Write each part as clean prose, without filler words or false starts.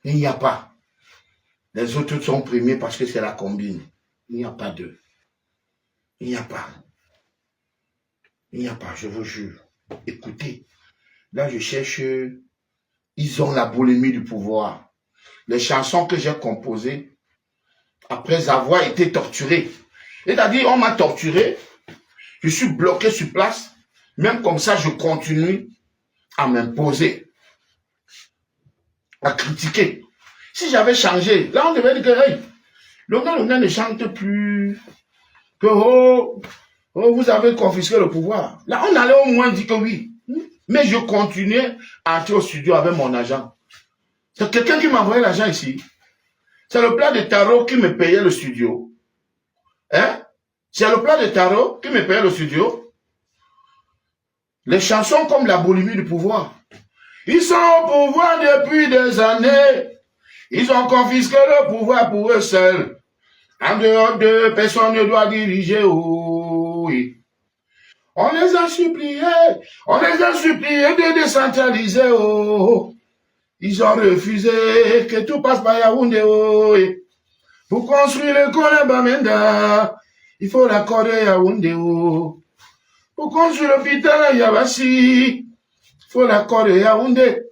Il n'y a pas. Les autres sont premiers parce que c'est la combine. Il n'y a pas d'eux. Il n'y a pas. Il n'y a pas, je vous jure. Écoutez, là je cherche, ils ont la boulimie du pouvoir. Les chansons que j'ai composées, après avoir été torturé. C'est-à-dire, on m'a torturé, je suis bloqué sur place, même comme ça, je continue à m'imposer, à critiquer. Si j'avais changé, là on devait dire que, hey, Longa ne chante plus, que vous avez confisqué le pouvoir. Là, on allait au moins dire que oui. Mais je continuais à entrer au studio avec mon agent. C'est quelqu'un qui m'envoyait l'argent ici. C'est le plat de tarot qui me payait le studio. Hein? C'est le plat de tarot qui me payait le studio. Les chansons comme la boulimie du pouvoir. Ils sont au pouvoir depuis des années. Ils ont confisqué le pouvoir pour eux seuls. En dehors d'eux, personne ne doit diriger. Oh, oui. On les a suppliés de décentraliser. Oh. Ils ont refusé que tout passe par Yaoundé. Oh. Pour construire l'école Bamenda, il faut l'accord de Yaoundé. Oh. Pour construire l'hôpital à Yabassi, il faut l'accord de Yaoundé.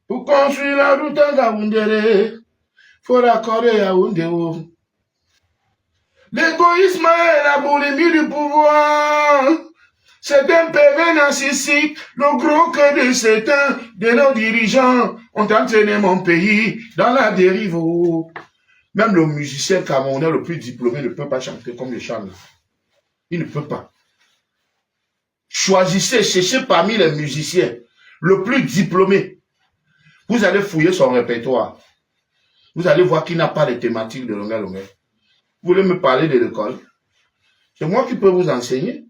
Pour construire la route à Yaoundé, il faut l'accord de Yaoundé. Oh. L'égoïsme est la boulimie du pouvoir. C'est un PV narcissique, le gros cœur de certains de nos dirigeants ont entraîné mon pays dans la dérive. Même le musicien camerounais le plus diplômé ne peut pas chanter comme le chant. Il ne peut pas. Choisissez, cherchez parmi les musiciens le plus diplômé. Vous allez fouiller son répertoire. Vous allez voir qu'il n'a pas les thématiques de Longa Longa. Vous voulez me parler de l'école? C'est moi qui peux vous enseigner.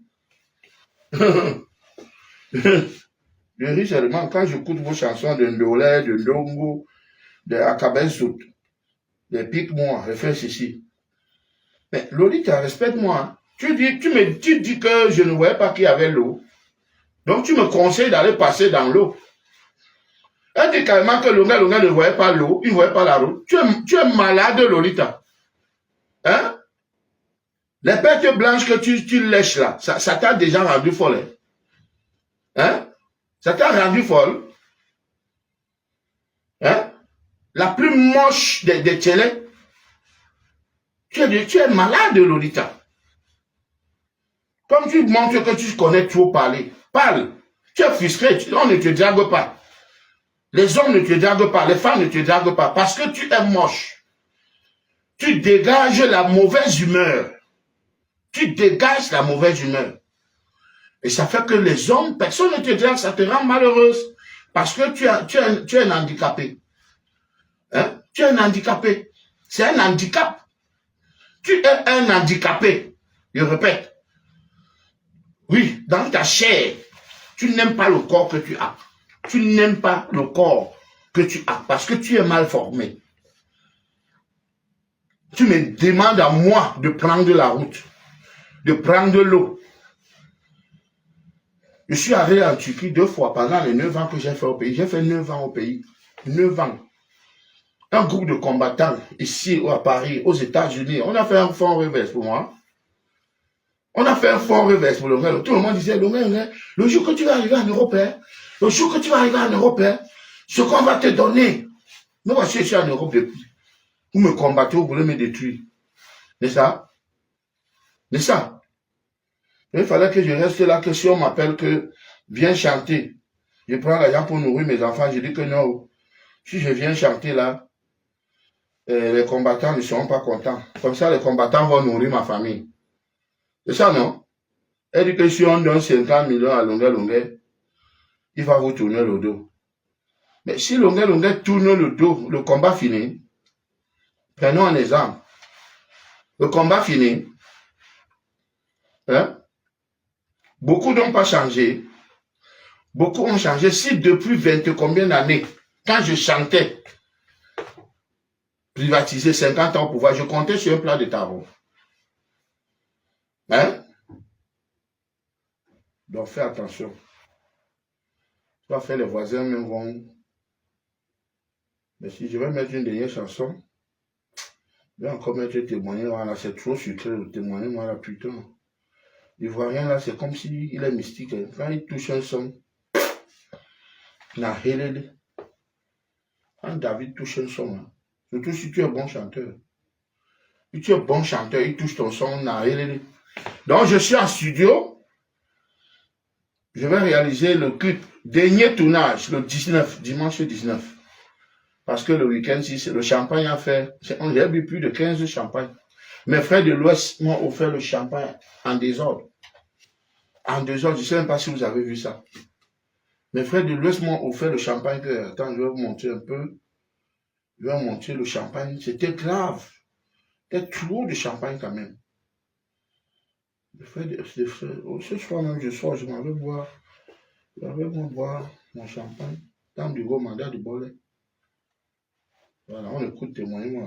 Je ris seulement quand j'écoute vos chansons de Ndolé, de Ndongo, de Akabensout, de Pique-moi, réfléchis. Mais Lolita, respecte-moi. Tu dis que je ne voyais pas qu'il y avait l'eau. Donc tu me conseilles d'aller passer dans l'eau. Elle dit carrément que Longa Longa ne voyait pas l'eau, il ne voyait pas la route. Tu es malade, Lolita. Hein? Les pertes blanches que tu lèches là, ça t'a déjà rendu folle. Hein? Ça t'a rendu folle. Hein? La plus moche des télés. Tu es malade, Lolita. Comme tu montres que tu connais trop parler, parle. Tu es frustré, on ne te drague pas. Les hommes ne te draguent pas, les femmes ne te draguent pas, parce que tu es moche. Tu dégages la mauvaise humeur. Tu dégages la mauvaise humeur. Et ça fait que les hommes, personne ne te drague, ça te rend malheureuse. Parce que tu es un handicapé. Hein? Tu es un handicapé. C'est un handicap. Tu es un handicapé. Je répète. Oui, dans ta chair, tu n'aimes pas le corps que tu as. Tu n'aimes pas le corps que tu as parce que tu es mal formé. Tu me demandes à moi de prendre la route, de prendre l'eau. Je suis arrivé en Turquie 2 fois pendant les 9 ans que j'ai fait au pays. J'ai fait 9 ans au pays. 9 ans. Un groupe de combattants ici à Paris, aux États-Unis. On a fait un fond reverse pour moi. On a fait un fond reverse pour le Longa. Tout le monde disait, Longa, le jour que tu vas arriver en Europe, le jour que tu vas arriver en Europe, ce qu'on va te donner. Nous voici ici en Europe depuis. Vous me combattez, vous voulez me détruire. N'est-ce ça? N'est-ce ça? Il fallait que je reste là, que si on m'appelle que viens chanter, je prends l'argent pour nourrir mes enfants, je dis que non. Si je viens chanter là, les combattants ne seront pas contents. Comme ça, les combattants vont nourrir ma famille. C'est ça, non? Elle dit que si on donne 50 millions à Longa Longa, il va vous tourner le dos. Mais si Longa Longa tourne le dos, le combat finit. Prenons un exemple. Le combat finit. Hein? Beaucoup n'ont pas changé. Beaucoup ont changé. Si depuis 20 combien d'années, quand je chantais, privatiser 50 ans au pouvoir, je comptais sur un plat de tarot. Hein? Donc fais attention. Tu vas faire les voisins même vont Mais si je vais mettre une dernière chanson, je vais encore mettre témoigner. Voilà, c'est trop sucré le témoigner. Voilà, putain. L'Ivoirien, là, c'est comme s'il est mystique. Hein. Quand il touche un son, quand David touche un son, hein, surtout si tu es bon chanteur. Si tu es bon chanteur, il touche ton son. Donc, je suis en studio. Je vais réaliser le clip. Dernier tournage, le 19, dimanche 19. Parce que le week-end, si le champagne a fait, j'ai bu plus de 15 champagnes. Mes frères de l'Ouest m'ont offert le champagne en désordre. En désordre, je ne sais même pas si vous avez vu ça. Mes frères de l'Ouest m'ont offert le champagne. Attends, je vais vous montrer un peu. Je vais vous montrer le champagne. C'était grave. C'était trop de champagne quand même. Ce soir même, je m'en vais boire. Je vais boire mon champagne. Dans du gros mandat de Bollet. Voilà, on écoute témoigner.